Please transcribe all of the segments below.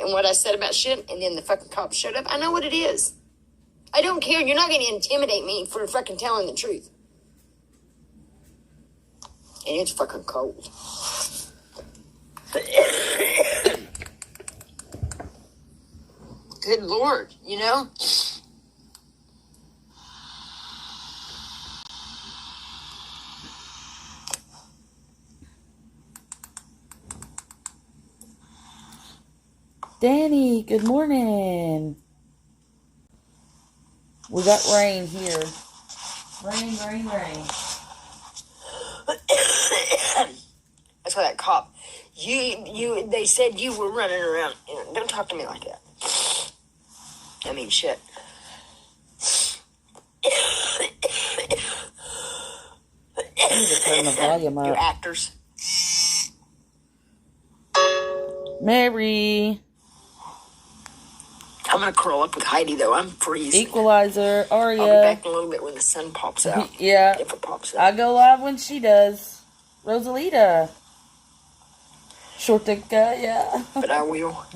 and what I said about shit, and then the fucking cops showed up. I know what it is. I don't care. You're not going to intimidate me for fucking telling the truth. And it's fucking cold. Good Lord, you know? Danny, good morning. We got rain here. Rain. That's why that cop, they said you were running around. Don't talk to me like that. I mean, shit. I need to turn the volume up. You actors. Mary. I'm going to curl up with Heidi, though. I'm freezing. Equalizer, Aria. I'll be back in a little bit when the sun pops out. Yeah. If it pops out. I go live when she does. Rosalita. Shortica, yeah. But I will.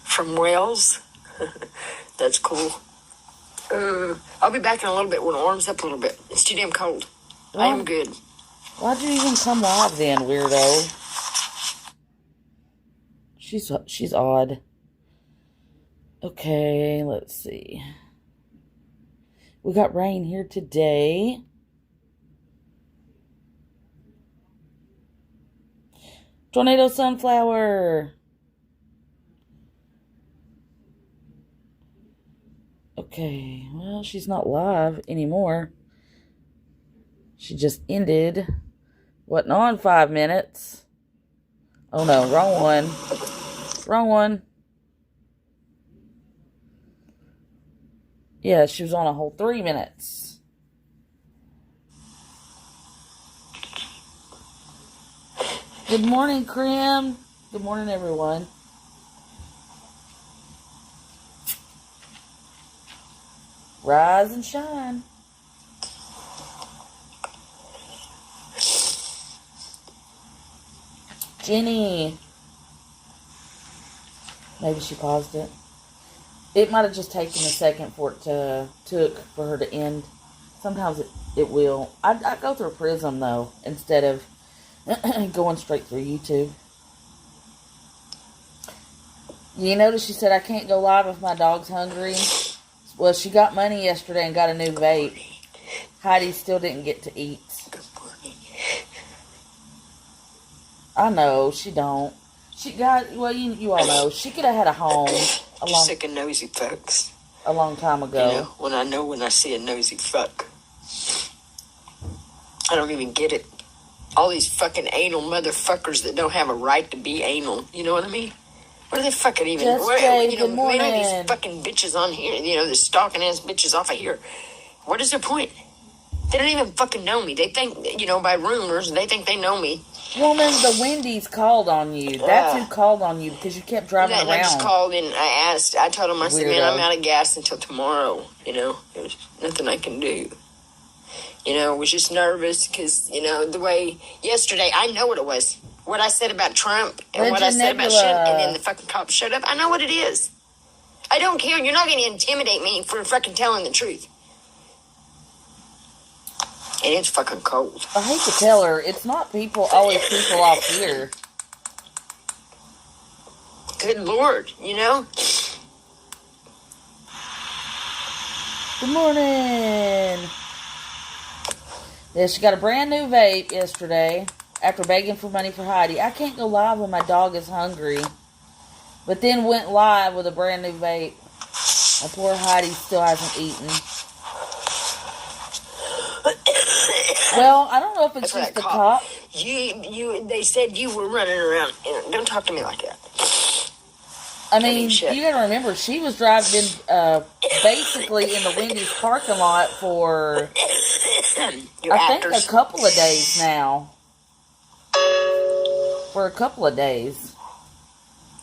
From Wales. That's cool. I'll be back in a little bit when it warms up a little bit. It's too damn cold. I am good. Why'd you even come live then, weirdo? She's odd. Okay, let's see. We got rain here today. Tornado sunflower. Okay, well, she's not live anymore. She just ended. Wasn't on 5 minutes. Oh no, wrong one. Wrong one. Yeah, she was on a whole 3 minutes. Good morning, Krim. Good morning, everyone. Rise and shine. Jenny. Maybe she paused it. It might have just taken a second for it for her to end. Sometimes it will. I go through Prism though instead of going straight through YouTube. You notice she said I can't go live if my dog's hungry. Well, she got money yesterday and got a new vape. Heidi still didn't get to eat. I know, she don't. She got, well, you all know, she could have had a home sick of nosy fucks. A long time ago. You know, when I see a nosy fuck. I don't even get it. All these fucking anal motherfuckers that don't have a right to be anal. You know what I mean? What are they fucking even... good morning. These fucking bitches on here, the stalking ass bitches off of here. What is their point? They don't even fucking know me. They think, by rumors, they think they know me. Woman, the Wendy's called on you. That's who called on you because you kept driving around. I just called and I told him, I said, man, I'm out of gas until tomorrow. There's nothing I can do. I was just nervous because, the way yesterday, I know what it was. What I said about Trump and what I said about shit, and then the fucking cops showed up. I know what it is. I don't care. You're not going to intimidate me for fucking telling the truth. And it's fucking cold. I hate to tell her, it's not always people off here. Good Lord, Good morning. Yeah, she got a brand new vape yesterday after begging for money for Heidi. I can't go live when my dog is hungry. But then went live with a brand new vape. My poor Heidi still hasn't eaten. Well, I don't know if it's just the cop. They said you were running around. Don't talk to me like that. I mean, you gotta remember, she was driving basically in the Wendy's parking lot for, I think, a couple of days now. For a couple of days.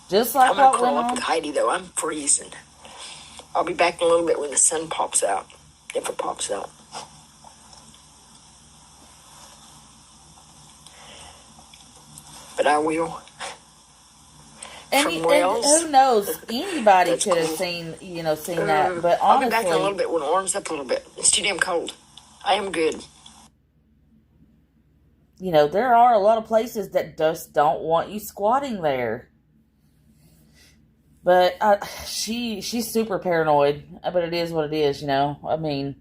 Just like what went on. I'm gonna curl up with Heidi, though. I'm freezing. I'll be back in a little bit when the sun pops out. If it pops out. But I will. And, from and Wales. who knows? Anybody That's could have cool. seen, seen that. But I'll be back in a honestly, little bit when it warms up a little bit. It's too damn cold. I am good. there are a lot of places that just don't want you squatting there. But she's super paranoid. But it is what it is, I mean,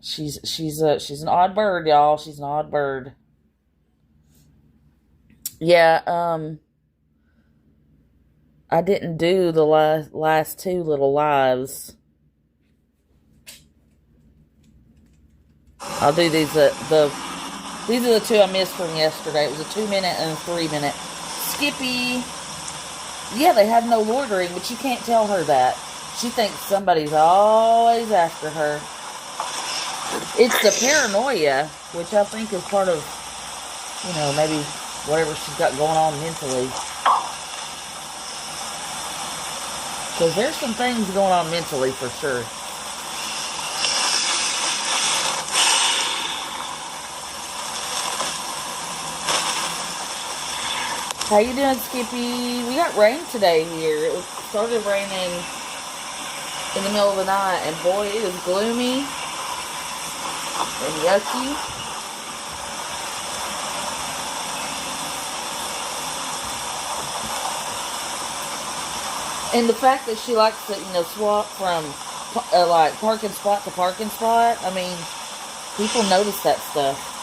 she's an odd bird, y'all. She's an odd bird. Yeah. I didn't do the last two little lives. I'll do these. These are the two I missed from yesterday. It was a 2-minute and a 3-minute. Skippy. Yeah, they have no loitering, but you can't tell her that. She thinks somebody's always after her. It's the paranoia, which I think is part of, maybe whatever she's got going on mentally. Because there's some things going on mentally for sure. How you doing, Skippy? We got rain today here. It started raining in the middle of the night, and boy, it is gloomy and yucky. And the fact that she likes to, swap from like parking spot to parking spot. I mean, people notice that stuff.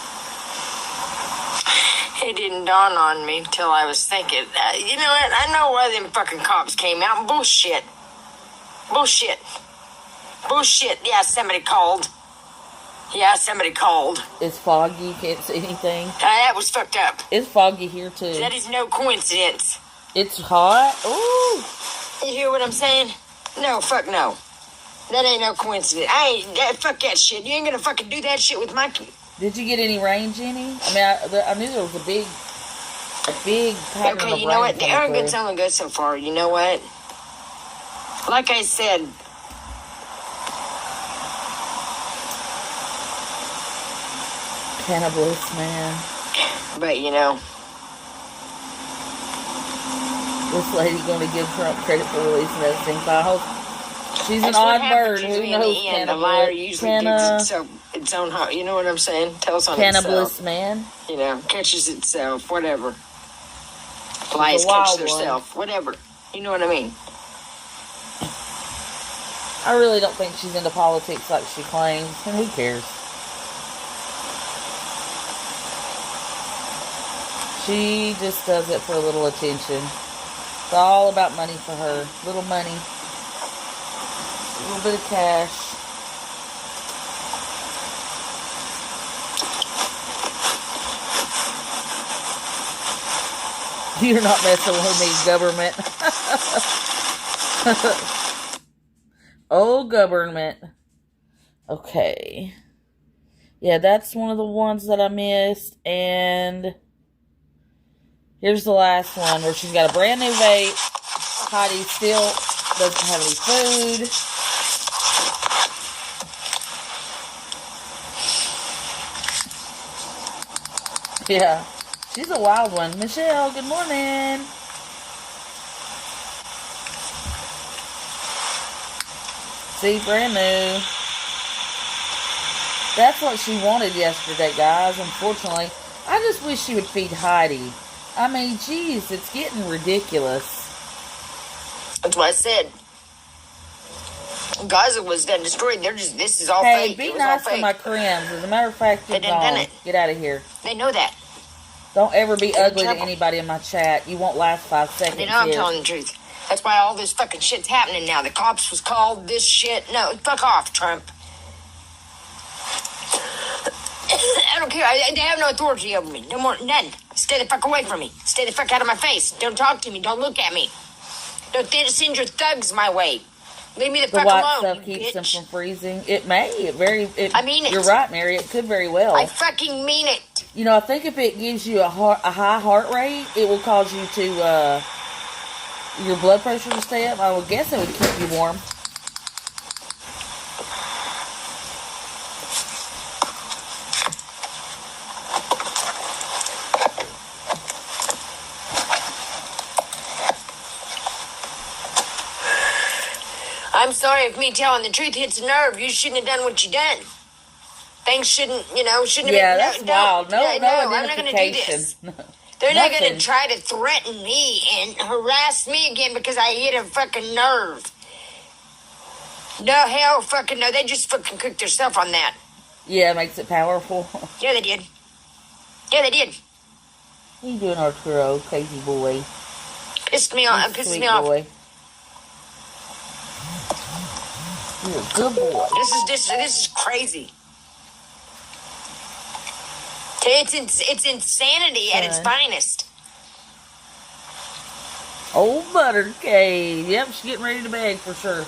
It didn't dawn on me till I was thinking, you know what? I know why them fucking cops came out. Bullshit. Bullshit. Bullshit. Yeah, somebody called. It's foggy. Can't see anything. That was fucked up. It's foggy here, too. That is no coincidence. It's hot. Ooh. You hear what I'm saying? No, fuck no. That ain't no coincidence. Fuck that shit. You ain't gonna fucking do that shit with my kid. Did you get any rain, Jenny? I mean, I knew there was a big pattern of rain. Okay, you know what? They aren't good, sounding good so far. You know what? Like I said, Cannabis, man. But this lady going to give Trump credit for releasing those thing files. She's an odd bird. Who knows? The liar usually gets its own. You know what I'm saying? Tells on Cannabis, itself. man. Catches itself. Whatever. Lies catch herself. Whatever. You know what I mean? I really don't think she's into politics like she claims. And who cares? She just does it for a little attention. It's all about money for her. Little money. A little bit of cash. You're not messing with me, government. Oh, government. Okay. Yeah, that's one of the ones that I missed. And here's the last one where she's got a brand new vape. Heidi still doesn't have any food. Yeah, she's a wild one. Michelle, good morning. See, brand new. That's what she wanted yesterday, guys. Unfortunately, I just wish she would feed Heidi. I mean, geez, it's getting ridiculous. That's what I said. Gaza was done destroyed. This is all Hey, fake. be nice to my crims. As a matter of fact, you're gone. Get out of here. They know that. Don't ever be ugly to anybody in my chat. You won't last 5 seconds. They know I'm telling the truth. That's why all this fucking shit's happening now. The cops was called, this shit. No, fuck off, Trump. I don't care. They have no authority over me. No more, none. Stay the fuck away from me. Stay the fuck out of my face. Don't talk to me. Don't look at me. Don't send your thugs my way. Leave me the fuck alone. The white stuff keeps them from freezing. It may. I mean it. You're right, Mary. It could very well. I fucking mean it. I think if it gives you a high heart rate, it will cause you to, your blood pressure to stay up. I would guess it would keep you warm. I'm sorry if me telling the truth hits a nerve. You shouldn't have done what you done. Things shouldn't have been... Yeah, that's wild. No I'm not going to do identification. this. They're not going Nothing. to try to threaten me and harass me again because I hit a fucking nerve. No, hell fucking no. They just fucking cooked themselves on that. Yeah, it makes it powerful. Yeah, they did. Yeah, they did. What are you doing, Arturo, crazy boy? Pissed me off. Pissed me off. Boy. You're a good boy. This is crazy. It's insanity at its finest. Old Buttercade. Yep, she's getting ready to beg for sure.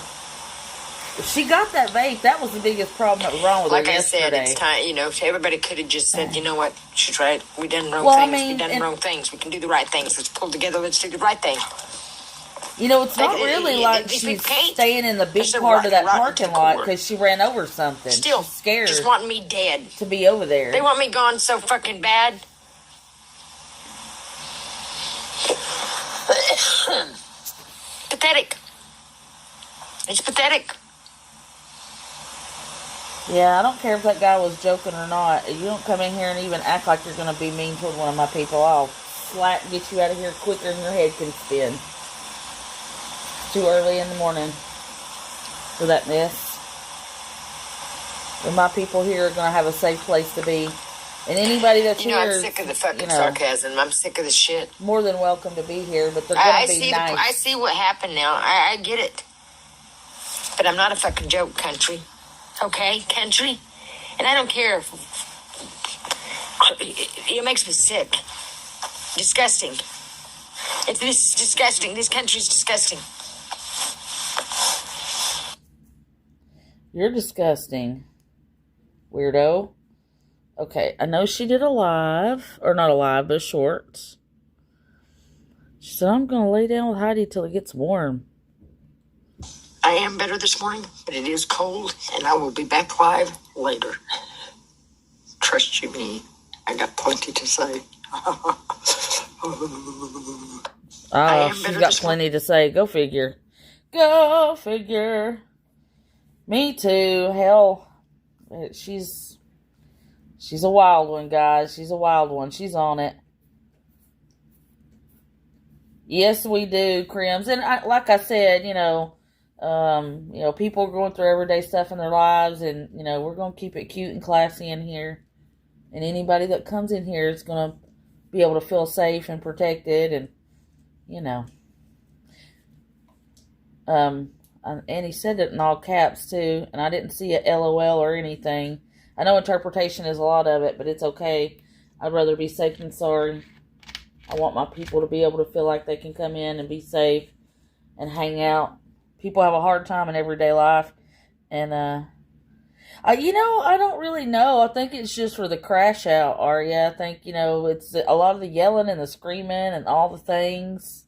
She got that vape. That was the biggest problem that was wrong with her yesterday. Like I said, it's time, everybody could have just said, you know what, she's right. We done wrong things. We done wrong things. We can do the right things. Let's pull together. Let's do the right thing. It's not really like she's staying in the big part of that parking lot because she ran over something. Still, she's scared. Just wanting me dead. To be over there. They want me gone so fucking bad. Pathetic. It's pathetic. Yeah, I don't care if that guy was joking or not. You don't come in here and even act like you're going to be mean toward one of my people. I'll get you out of here quicker than your head can spin. Too early in the morning for that mess. And my people here are going to have a safe place to be. And anybody that's here... I'm sick of the fucking sarcasm. I'm sick of the shit. More than welcome to be here, but they're going to be nice. I see what happened now. I get it. But I'm not a fucking joke, country. Okay, country? And I don't care if... It makes me sick. Disgusting. This is disgusting. This country's disgusting. You're disgusting. Weirdo. Okay, I know she did a live. Or not a live, but a short. She said, I'm going to lay down with Heidi till it gets warm. I am better this morning, but it is cold, and I will be back live later. Trust you me, I got plenty to say. She's got plenty to say. Go figure. Go figure. Me too. Hell, she's a wild one, guys. She's a wild one. She's on it. Yes, we do, Crims. And like I said, people are going through everyday stuff in their lives, and, we're going to keep it cute and classy in here. And anybody that comes in here is going to be able to feel safe and protected, and, and he said it in all caps, too, and I didn't see a LOL or anything. I know interpretation is a lot of it, but it's okay. I'd rather be safe than sorry. I want my people to be able to feel like they can come in and be safe and hang out. People have a hard time in everyday life. And, I don't really know. I think it's just for the crash out, Arya. I think, it's a lot of the yelling and the screaming and all the things.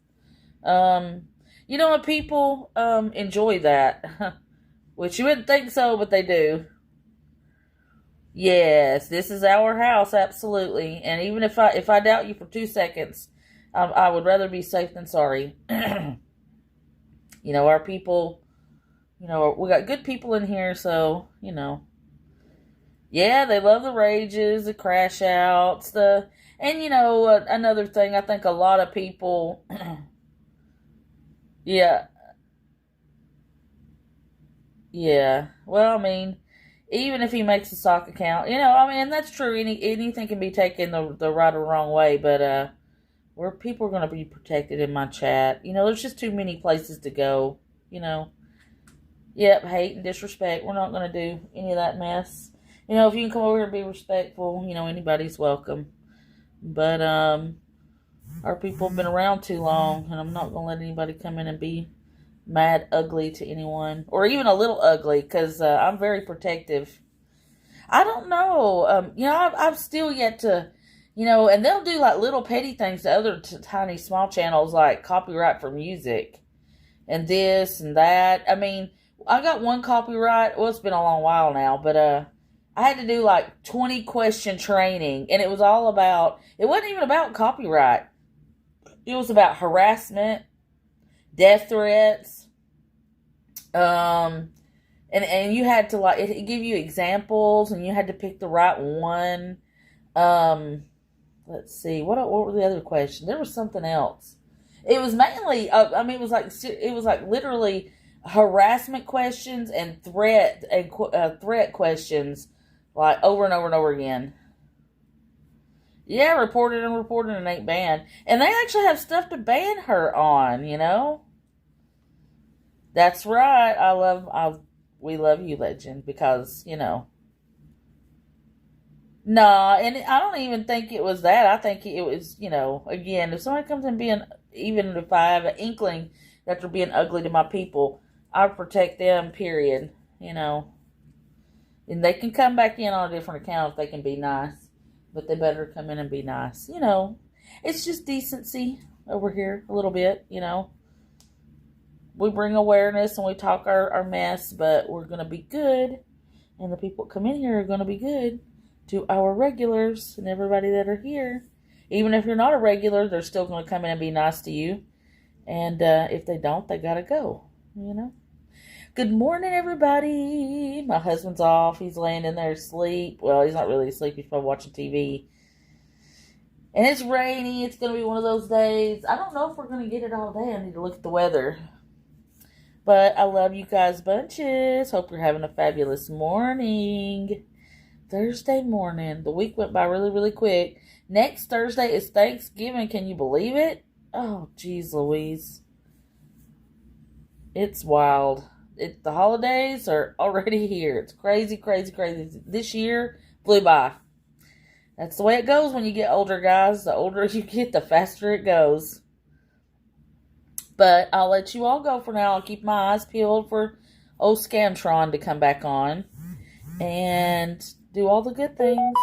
People enjoy that. Which you wouldn't think so, but they do. Yes, this is our house, absolutely. And even if I doubt you for 2 seconds, I would rather be safe than sorry. Our people, we got good people in here, so, yeah, they love the rages, the crash outs, another thing, I think a lot of people, yeah, well, even if he makes a sock account, that's true. Anything can be taken the right or wrong way, but where people are going to be protected in my chat, there's just too many places to go, Yep, hate and disrespect. We're not going to do any of that mess. If you can come over here and be respectful, anybody's welcome. But our people have been around too long, and I'm not going to let anybody come in and be mad, ugly to anyone, or even a little ugly, because I'm very protective. I don't know. I've still yet to, and they'll do like little petty things to other tiny small channels, like copyright for music and this and that. I got one copyright. Well, it's been a long while now, but I had to do like 20 question training, and it was all about, it wasn't even about copyright. It was about harassment, death threats, And you had to, like, it give you examples, and you had to pick the right one. Let's see, what were the other questions? There was something else. It was mainly, it was like literally harassment questions and threat questions, like over and over and over again. Yeah, reported and ain't banned, and they actually have stuff to ban her on. That's right. We love you, legend, because No, and I don't even think it was that. I think it was, again, if somebody comes in being, even if I have an inkling that they're being ugly to my people, I protect them, period. And they can come back in on a different account if they can be nice, but they better come in and be nice. It's just decency over here a little bit. We bring awareness and we talk our mess, but we're going to be good, and the people that come in here are going to be good to our regulars and everybody that are here. Even if you're not a regular, they're still going to come in and be nice to you. And if they don't, they got to go. Good morning, everybody. My husband's off. He's laying in there asleep. Well, he's not really asleep. He's probably watching TV. And it's rainy. It's going to be one of those days. I don't know if we're going to get it all day. I need to look at the weather. But I love you guys bunches. Hope you're having a fabulous morning. Thursday morning. The week went by really, really quick. Next Thursday is Thanksgiving. Can you believe it? Oh, geez, Louise. It's wild. The holidays are already here. It's crazy, crazy, crazy. This year flew by. That's the way it goes when you get older, guys. The older you get, the faster it goes. But I'll let you all go for now. I'll keep my eyes peeled for old Scantron to come back on. And do all the good things.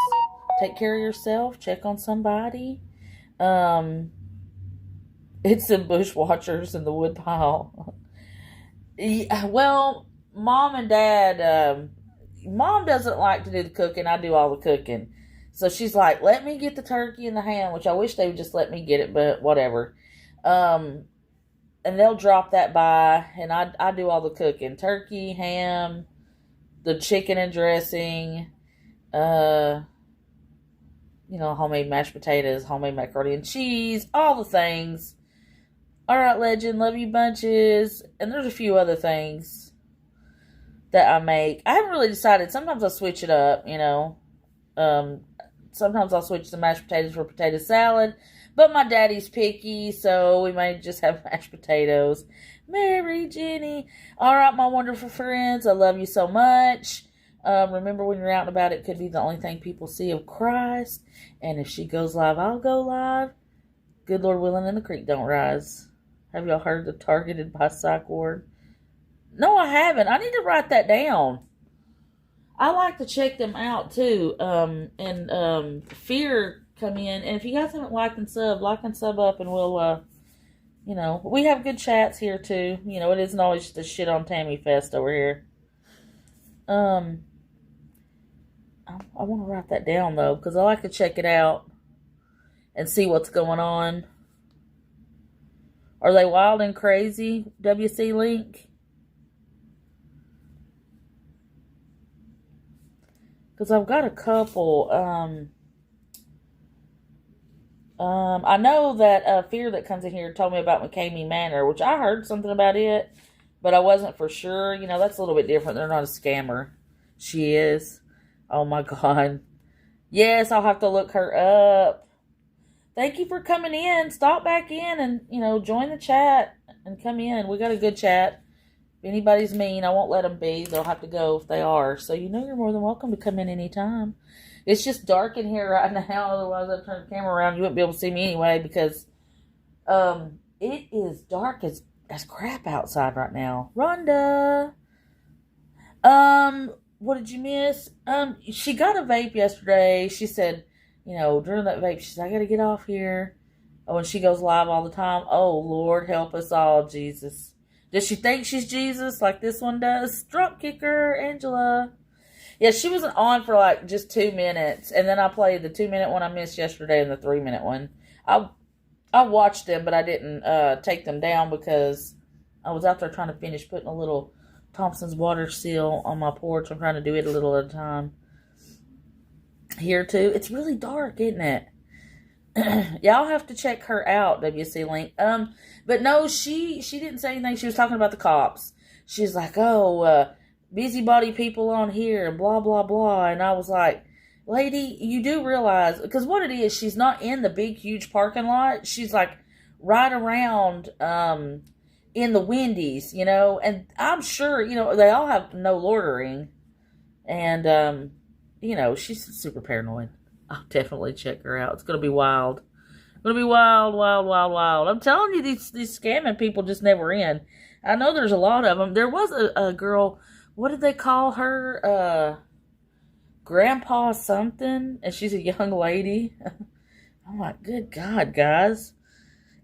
Take care of yourself. Check on somebody. It's the bushwatchers in the woodpile. Well, Mom and Dad, Mom doesn't like to do the cooking. I do all the cooking. So she's like, let me get the turkey and the ham, which I wish they would just let me get it, but whatever. And they'll drop that by, and I do all the cooking. Turkey, ham, the chicken and dressing, homemade mashed potatoes, homemade macaroni and cheese, all the things. All right, legend, love you bunches. And there's a few other things that I make. I haven't really decided. Sometimes I'll switch it up, sometimes I'll switch the mashed potatoes for potato salad. But my daddy's picky, so we may just have mashed potatoes. Mary, Jenny. All right, my wonderful friends. I love you so much. Remember, when you're out and about, it could be the only thing people see of Christ. And if she goes live, I'll go live. Good Lord willing, and the creek don't rise. Have y'all heard the targeted by psych ward? No, I haven't. I need to write that down. I like to check them out, too. Fear come in. And if you guys haven't like and sub up, and we'll, we have good chats here, too. It isn't always just a shit on Tammy fest over here. I want to write that down, though, because I like to check it out and see what's going on. Are they wild and crazy, WC Link? Because I've got a couple. I know that Fear that comes in here told me about McCamey Manor, which I heard something about it, but I wasn't for sure. That's a little bit different. They're not a scammer. She is. Oh, my God. Yes, I'll have to look her up. Thank you for coming in. Stop back in and, join the chat and come in. We got a good chat. If anybody's mean, I won't let them be. They'll have to go if they are. So, you're more than welcome to come in anytime. It's just dark in here right now. Otherwise, I'd turn the camera around. You wouldn't be able to see me anyway because it is dark as crap outside right now. Rhonda. What did you miss? She got a vape yesterday. She said, during that vape, she said, I got to get off here. Oh, and she goes live all the time. Oh, Lord, help us all, Jesus. Does she think she's Jesus like this one does? Drop kicker, Angela. Yeah, she wasn't on for like just 2 minutes. And then I played the 2-minute one I missed yesterday and the 3-minute one. I watched them, but I didn't take them down because I was out there trying to finish putting a little Thompson's water seal on my porch. I'm trying to do it a little at a time. Here too. It's really dark, isn't it? Y'all have to check her out, WC Link. But no, she didn't say anything. She was talking about the cops. She's like, oh, busybody people on here and blah, blah, blah. And I was like, lady, you do realize, because what it is, she's not in the big, huge parking lot. She's like right around, in the Wendy's, you know, and I'm sure, you know, they all have no loitering. And, you know, she's super paranoid. I'll definitely check her out. It's going to be wild. It's going to be wild, wild, wild, wild. I'm telling you, these scamming people just never end. I know there's a lot of them. There was a girl, what did they call her? Grandpa something. And she's a young lady. I'm like, good God, guys.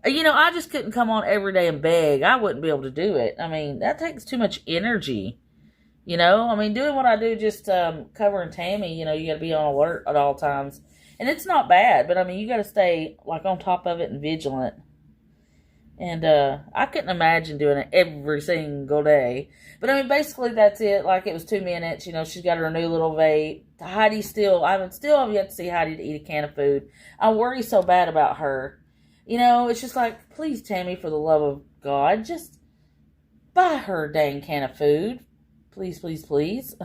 You know, I just couldn't come on every day and beg. I wouldn't be able to do it. I mean, that takes too much energy. You know, I mean, doing what I do, just covering Tammy, you know, you got to be on alert at all times. And it's not bad, but I mean, you got to stay like on top of it and vigilant. And I couldn't imagine doing it every single day. But I mean, basically that's it. Like, it was 2 minutes. You know, she's got her new little vape. Heidi I still have yet to see Heidi to eat a can of food. I worry so bad about her. You know, it's just like, please, Tammy, for the love of God, just buy her a dang can of food. Please, please, please.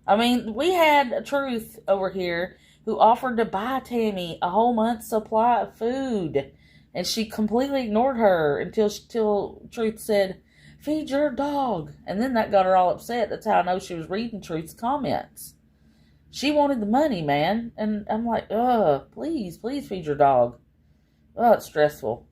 I mean, we had a Truth over here who offered to buy Tammy a whole month's supply of food. And she completely ignored her until Truth said, feed your dog. And then that got her all upset. That's how I know she was reading Truth's comments. She wanted the money, man. And I'm like, please, please feed your dog. Oh, it's stressful.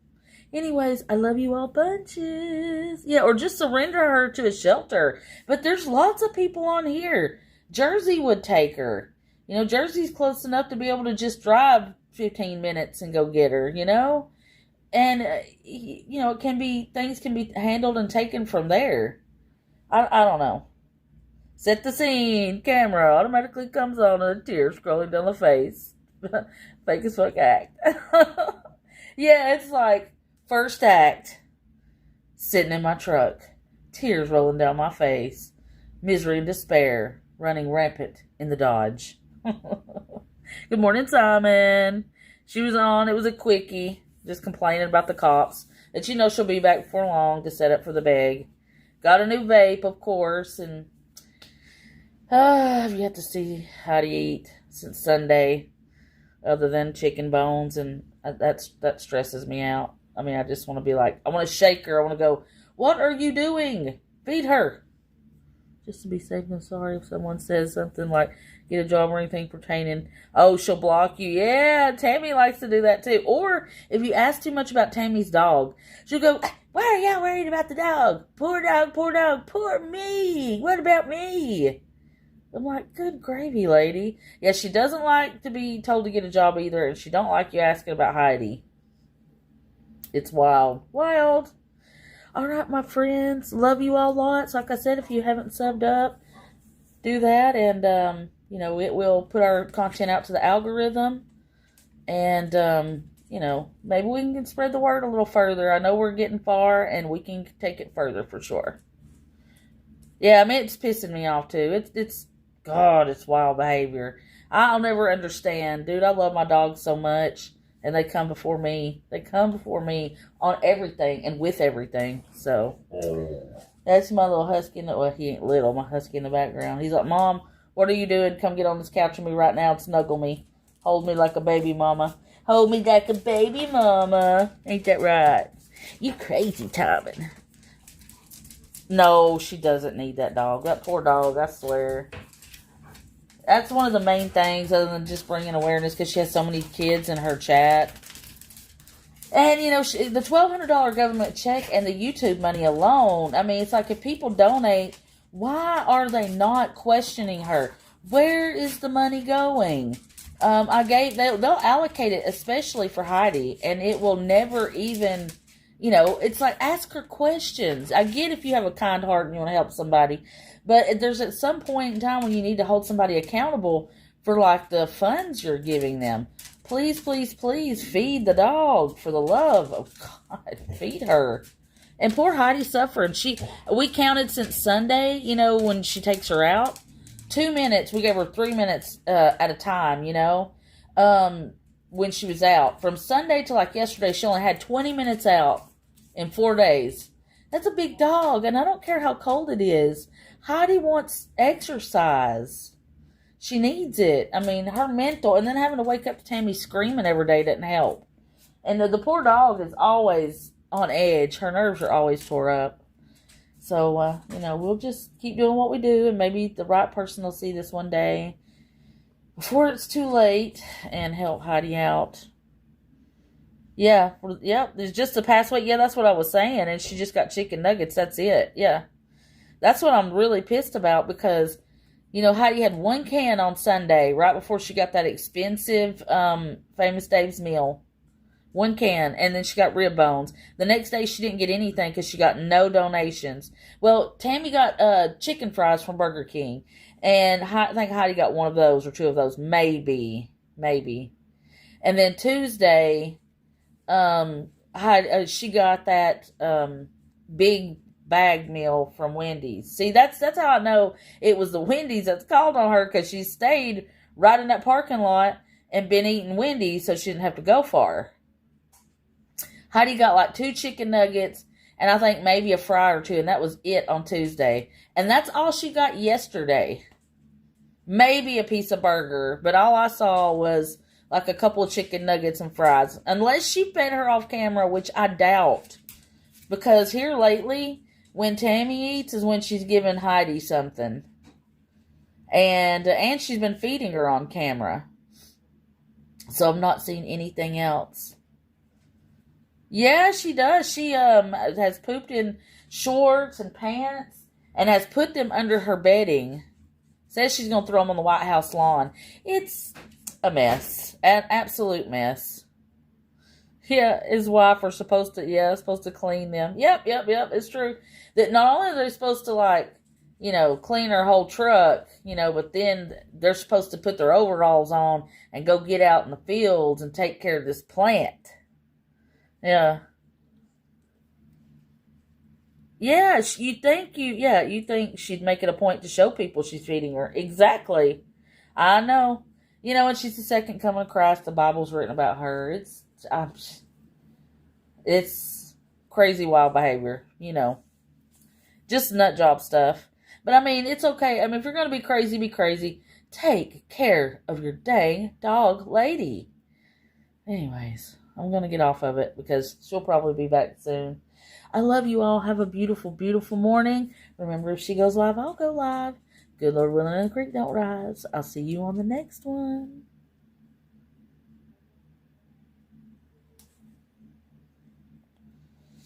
Anyways, I love you all bunches. Yeah, or just surrender her to a shelter. But there's lots of people on here. Jersey would take her. You know, Jersey's close enough to be able to just drive 15 minutes and go get her, you know? And, you know, things can be handled and taken from there. I don't know. Set the scene. Camera automatically comes on and a tear scrolling down the face. Fake as fuck act. Yeah, it's like, first act, sitting in my truck, tears rolling down my face, misery and despair running rampant in the Dodge. Good morning, Simon. She was on. It was a quickie, just complaining about the cops. That you know she'll be back before long to set up for the bag. Got a new vape, of course, and I've yet to see how to eat since Sunday, other than chicken bones, and that stresses me out. I mean, I just want to be like, I want to shake her. I want to go, what are you doing? Feed her. Just to be safe and sorry if someone says something like, get a job or anything pertaining. Oh, she'll block you. Yeah, Tammy likes to do that too. Or if you ask too much about Tammy's dog, she'll go, why are y'all worried about the dog? Poor dog, poor dog, poor me. What about me? I'm like, good gravy, lady. Yeah, she doesn't like to be told to get a job either, and she don't like you asking about Heidi. It's wild. Wild. All right, my friends. Love you all lots. Like I said, if you haven't subbed up, do that. And, you know, it will put our content out to the algorithm. And, you know, maybe we can spread the word a little further. I know we're getting far, and we can take it further for sure. Yeah, I mean, it's pissing me off, too. God, it's wild behavior. I'll never understand. Dude, I love my dogs so much. And they come before me. They come before me on everything and with everything. So, that's my little husky. Well, he ain't little. My husky in the background. He's like, Mom, what are you doing? Come get on this couch with me right now and snuggle me. Hold me like a baby mama. Hold me like a baby mama. Ain't that right? You crazy, Tobin. No, she doesn't need that dog. That poor dog, I swear. That's one of the main things, other than just bringing awareness, because she has so many kids in her chat. And, you know, the $1,200 government check and the YouTube money alone, I mean, it's like if people donate, why are they not questioning her? Where is the money going? They'll allocate it especially for Heidi, and it will never even, you know, it's like, ask her questions. I get if you have a kind heart and you want to help somebody, but there's at some point in time when you need to hold somebody accountable for, like, the funds you're giving them. Please, please, please feed the dog, for the love of God. Feed her. And poor Heidi's suffering. We counted since Sunday, you know, when she takes her out. 2 minutes. We gave her 3 minutes at a time, you know, when she was out. From Sunday to like yesterday, she only had 20 minutes out in 4 days. That's a big dog, and I don't care how cold it is. Heidi wants exercise. She needs it. I mean, her mental, and then having to wake up to Tammy screaming every day doesn't help. And the poor dog is always on edge. Her nerves are always tore up. So, you know, we'll just keep doing what we do, and maybe the right person will see this one day before it's too late and help Heidi out. Yeah, there's just the past week. Yeah, that's what I was saying, and she just got chicken nuggets. That's it. Yeah. That's what I'm really pissed about because, you know, Heidi had 1 can on Sunday right before she got that expensive Famous Dave's meal. 1 can, and then she got rib bones. The next day, she didn't get anything because she got no donations. Well, Tammy got chicken fries from Burger King, and I think Heidi got 1 of those or 2 of those, maybe. And then Tuesday, she got that big bag meal from Wendy's. See, that's how I know it was the Wendy's that's called on her, because she stayed right in that parking lot and been eating Wendy's so she didn't have to go far. Heidi got like 2 chicken nuggets and I think maybe a fry or 2, and that was it on Tuesday. And that's all she got yesterday. Maybe a piece of burger, but all I saw was like a couple of chicken nuggets and fries. Unless she fed her off camera, which I doubt. Because here lately, when Tammy eats is when she's giving Heidi something. And she's been feeding her on camera. So I'm not seeing anything else. Yeah, she does. She has pooped in shorts and pants and has put them under her bedding. Says she's going to throw them on the White House lawn. It's a mess. An absolute mess. Yeah, his wife are supposed to clean them. Yep, it's true. That not only are they supposed to, like, you know, clean her whole truck, you know, but then they're supposed to put their overalls on and go get out in the fields and take care of this plant. Yeah. Yeah, you think she'd make it a point to show people she's feeding her. Exactly. I know. You know, and she's the second coming of Christ. The Bible's written about her. It's crazy wild behavior, you know. Just nut job stuff. But, I mean, it's okay. I mean, if you're going to be crazy, be crazy. Take care of your dang dog lady. Anyways, I'm going to get off of it because she'll probably be back soon. I love you all. Have a beautiful, beautiful morning. Remember, if she goes live, I'll go live. Good Lord willing and the creek don't rise. I'll see you on the next one.